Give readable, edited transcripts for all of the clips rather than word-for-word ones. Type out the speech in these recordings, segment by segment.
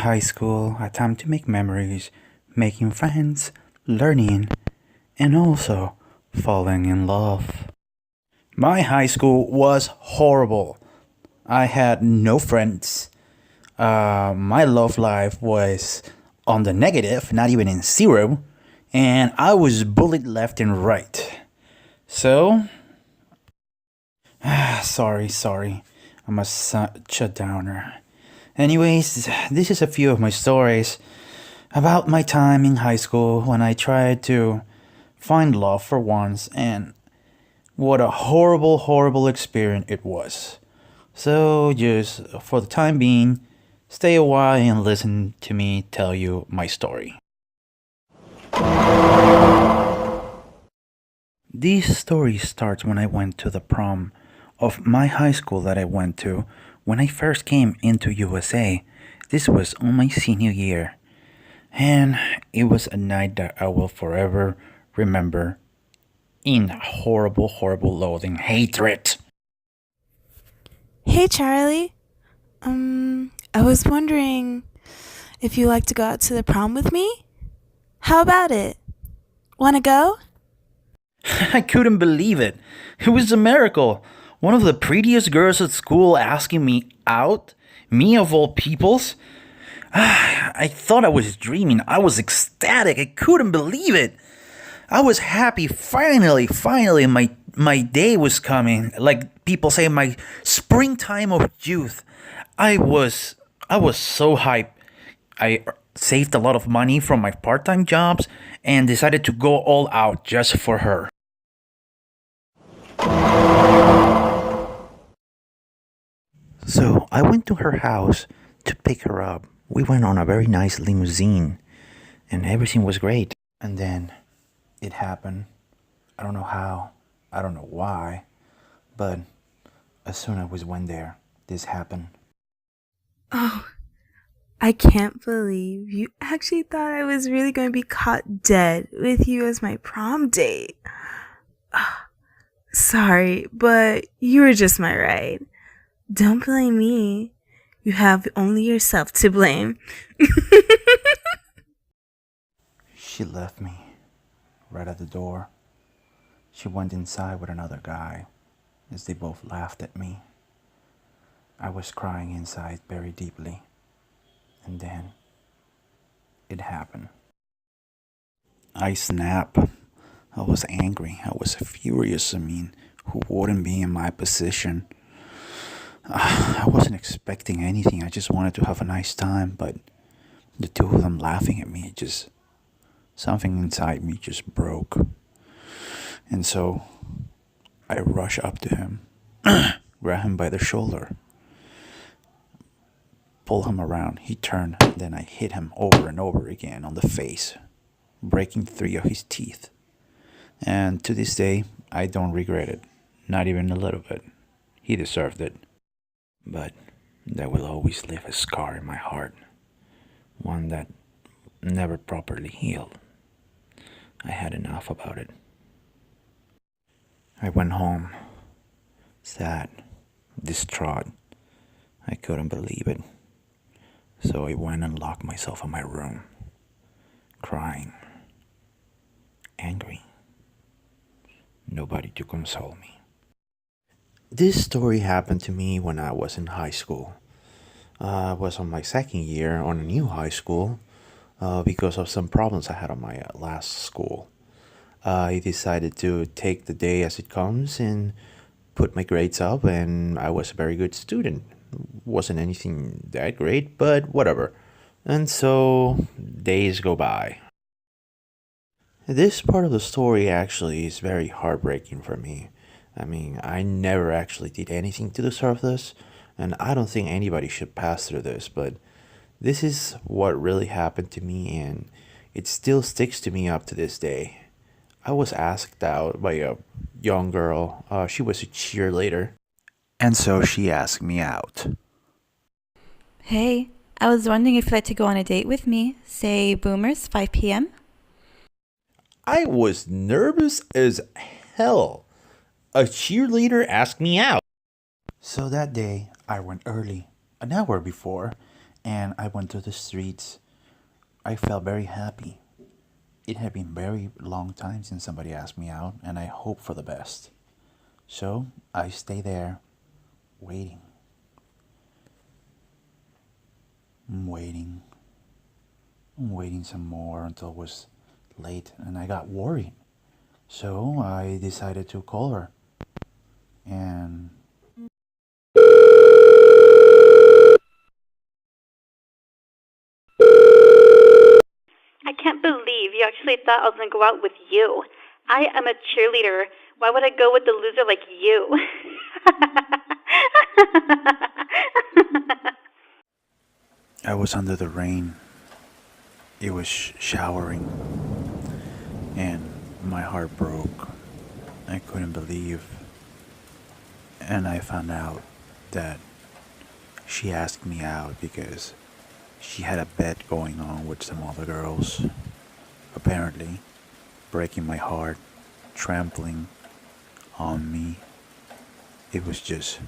high school, a time to make memories, making friends, learning, and also falling in love. My high school was horrible. I had no friends. My love life was on the negative, not even in zero, and I was bullied left and right. So, sorry. I'm such a downer. Anyways, this is a few of my stories about my time in high school when I tried to find love for once, and what a horrible experience it was. So, just for the time being, stay a while and listen to me tell you my story. This story starts when I went to the prom of my high school that I went to when I first came into USA. This was on my senior year, and it was a night that I will forever remember in horrible loathing hatred. Hey Charlie, I was wondering if you'd like to go out to the prom with me? How about it? Wanna go? I couldn't believe it. It was a miracle. One of the prettiest girls at school asking me out? Me of all peoples? I thought I was dreaming. I was ecstatic. I couldn't believe it. I was happy. Finally, my day was coming. Like people say, my springtime of youth. I was so hyped. I saved a lot of money from my part-time jobs and decided to go all out just for her. So I went to her house to pick her up. We went on a very nice limousine and everything was great. And then it happened. I don't know how, I don't know why, but as soon as we went there, this happened. Oh, I can't believe you actually thought I was really going to be caught dead with you as my prom date. Sorry, but you were just my ride. Don't blame me. You have only yourself to blame. She left me right at the door. She went inside with another guy as they both laughed at me. I was crying inside very deeply. And then it happened. I snapped. I was angry. I was furious. I mean, who wouldn't be in my position? I wasn't expecting anything. I just wanted to have a nice time, but the two of them laughing at me, just something inside me just broke. And so I rushed up to him, grabbed him by the shoulder, pulled him around. He turned, then I hit him over and over again on the face, breaking 3 of his teeth. And to this day, I don't regret it, not even a little bit. He deserved it. But that will always leave a scar in my heart, one that never properly healed. I had enough about it. I went home, sad, distraught. I couldn't believe it. So I went and locked myself in my room, crying, angry. Nobody to console me. This story happened to me when I was in high school. I was on my second year on a new high school because of some problems I had on my last school. I decided to take the day as it comes and put my grades up, and I was a very good student. Wasn't anything that great, but whatever. And so days go by. This part of the story actually is very heartbreaking for me. I mean, I never actually did anything to deserve this, and I don't think anybody should pass through this, but this is what really happened to me, and it still sticks to me up to this day. I was asked out by a young girl. She was a cheerleader. And so she asked me out. Hey, I was wondering if you'd like to go on a date with me, say Boomers, 5 p.m.? I was nervous as hell. A cheerleader asked me out. So that day, I went early, an hour before, and I went to the streets. I felt very happy. It had been very long time since somebody asked me out, and I hoped for the best. So I stay there, waiting, waiting, waiting some more until it was late, and I got worried. So I decided to call her, and I can't believe you actually thought I was going to go out with you. I am a cheerleader. Why would I go with a loser like you? I was under the rain. It was showering, and my heart broke. I couldn't believe. And I found out that she asked me out because she had a bet going on with some other girls. Apparently, breaking my heart, trampling on me. It was just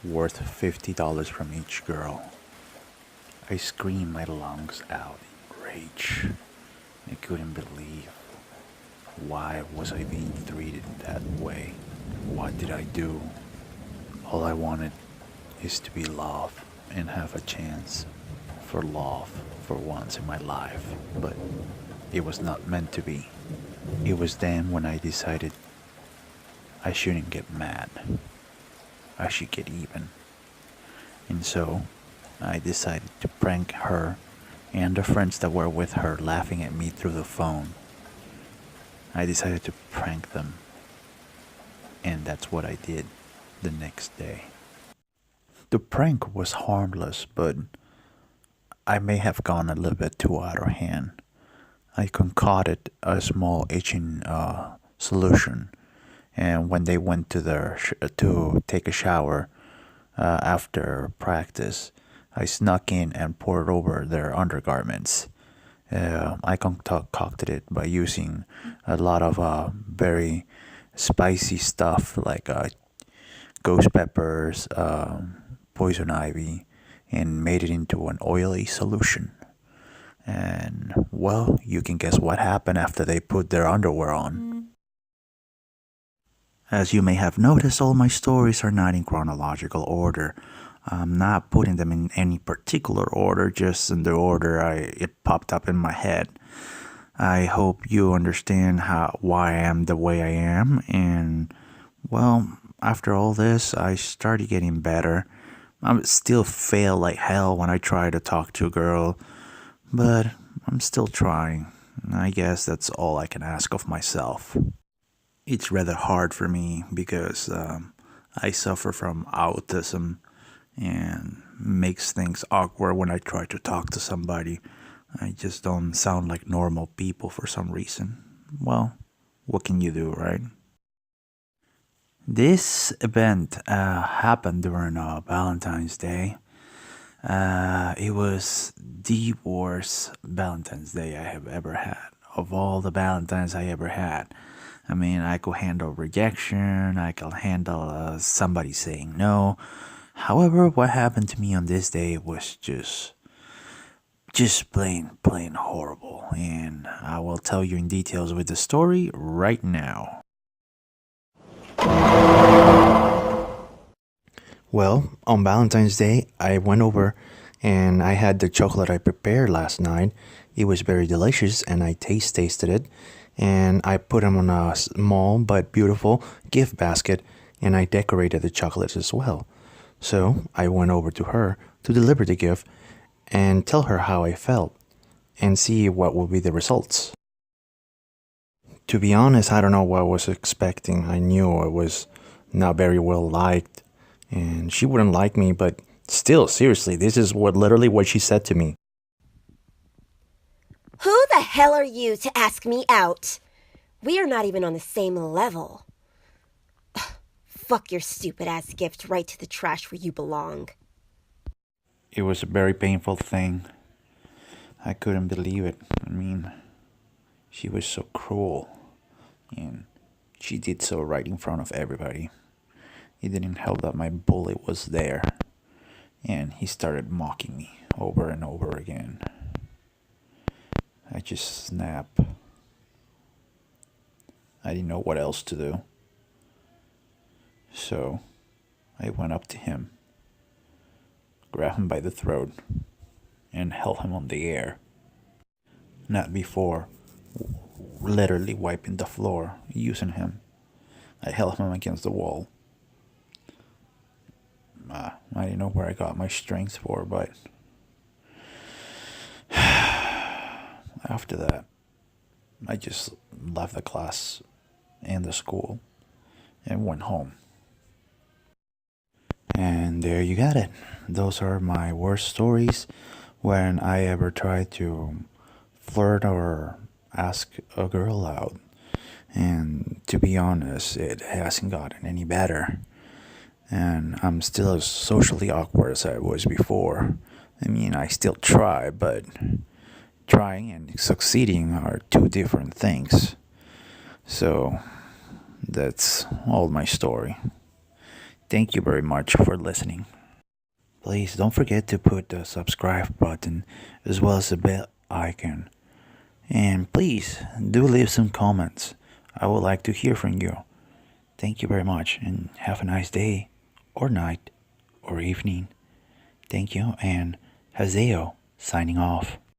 worth $50 from each girl. I screamed my lungs out in rage. I couldn't believe, why was I being treated that way? What did I do? All I wanted is to be loved and have a chance for love for once in my life. But it was not meant to be. It was then when I decided I shouldn't get mad. I should get even. And so I decided to prank her and the friends that were with her laughing at me through the phone. I decided to prank them. And that's what I did the next day. The prank was harmless, but I may have gone a little bit too out of hand. I concocted a small itching solution, and when they went to take a shower after practice, I snuck in and poured over their undergarments. I concocted it by using a lot of very spicy stuff like ghost peppers, poison ivy, and made it into an oily solution. And well, you can guess what happened after they put their underwear on. As you may have noticed, all my stories are not in chronological order. I'm not putting them in any particular order, just in the order it popped up in my head. I hope you understand why I am the way I am, and well, after all this, I started getting better. I still fail like hell when I try to talk to a girl, but I'm still trying. I guess that's all I can ask of myself. It's rather hard for me because I suffer from autism and makes things awkward when I try to talk to somebody. I just don't sound like normal people for some reason. Well, what can you do, right? This event happened during Valentine's Day. It was the worst Valentine's Day I have ever had. Of all the Valentines I ever had, I mean, I could handle rejection, I could handle somebody saying no. However, what happened to me on this day was just plain horrible. And I will tell you in details with the story right now. Well, on Valentine's Day, I went over and I had the chocolate I prepared last night. It was very delicious and I tasted it. And I put them on a small but beautiful gift basket and I decorated the chocolates as well. So I went over to her to deliver the gift and tell her how I felt and see what would be the results. To be honest, I don't know what I was expecting. I knew I was not very well liked and she wouldn't like me, but still, seriously, this is literally what she said to me. Who the hell are you to ask me out? We are not even on the same level. Ugh, fuck your stupid-ass gift right to the trash where you belong. It was a very painful thing. I couldn't believe it. I mean, she was so cruel. And she did so right in front of everybody. It didn't help that my bully was there. and he started mocking me over and over again. I just snapped. I didn't know what else to do. So I went up to him, grabbed him by the throat, and held him on the air. Not before literally wiping the floor using him. I held him against the wall. I didn't know where I got my strength for, but after that, I just left the class and the school and went home. And there you got it. Those are my worst stories when I ever tried to flirt or ask a girl out. And to be honest, it hasn't gotten any better. And I'm still as socially awkward as I was before. I mean, I still try, but trying and succeeding are two different things. So, that's all my story. Thank you very much for listening. Please don't forget to put the subscribe button as well as the bell icon. And please do leave some comments. I would like to hear from you. Thank you very much and have a nice day or night or evening. Thank you and Hazeo signing off.